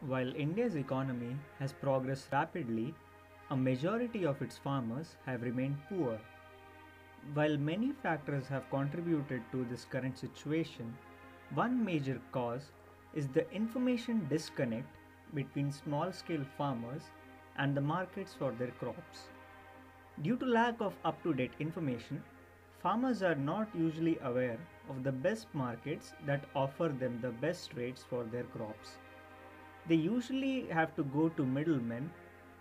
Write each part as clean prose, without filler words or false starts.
While India's economy has progressed rapidly, a majority of its farmers have remained poor. While many factors have contributed to this current situation, one major cause is the information disconnect between small scale farmers and the markets for their crops. Due to lack of up to date information, farmers are not usually aware of the best markets that offer them the best rates for their crops. They usually have to go to middlemen,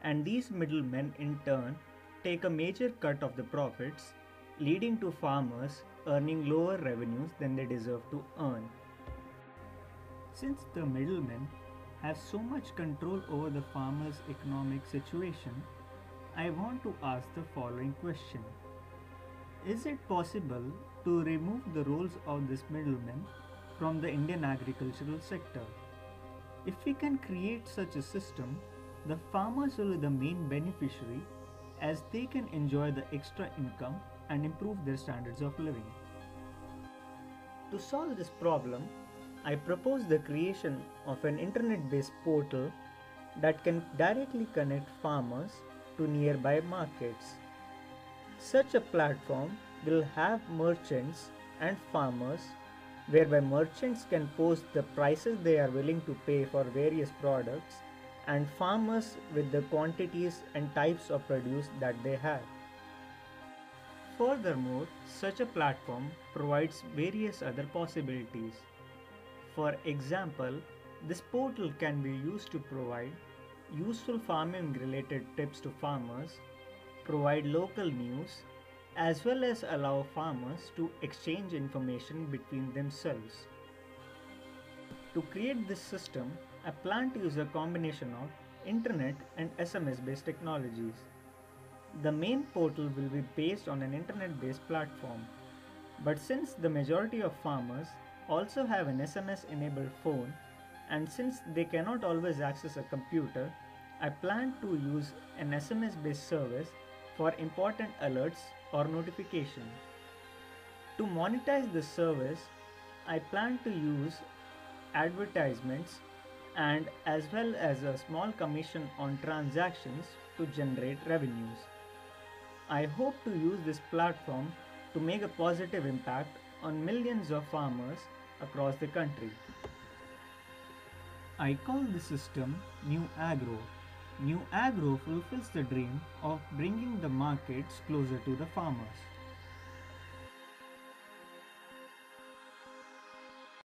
and these middlemen in turn take a major cut of the profits, leading to farmers earning lower revenues than they deserve to earn. Since the middlemen have so much control over the farmer's economic situation, I want to ask the following question. Is it possible to remove the roles of this middleman from the Indian agricultural sector? If we can create such a system, the farmers will be the main beneficiary as they can enjoy the extra income and improve their standards of living. To solve this problem, I propose the creation of an internet-based portal that can directly connect farmers to nearby markets. Such a platform will have merchants and farmers, whereby merchants can post the prices they are willing to pay for various products and farmers with the quantities and types of produce that they have. Furthermore, such a platform provides various other possibilities. For example, this portal can be used to provide useful farming related tips to farmers, provide local news, as well as allow farmers to exchange information between themselves. To create this system, I plan to use a combination of internet and SMS based technologies. The main portal will be based on an internet based platform, but since the majority of farmers also have an SMS enabled phone, and since they cannot always access a computer, I plan to use an SMS based service for important alerts or notification. To monetize this service, I plan to use advertisements and as well as a small commission on transactions to generate revenues. I hope to use this platform to make a positive impact on millions of farmers across the country. I call this system New Agro. New Agro fulfills the dream of bringing the markets closer to the farmers.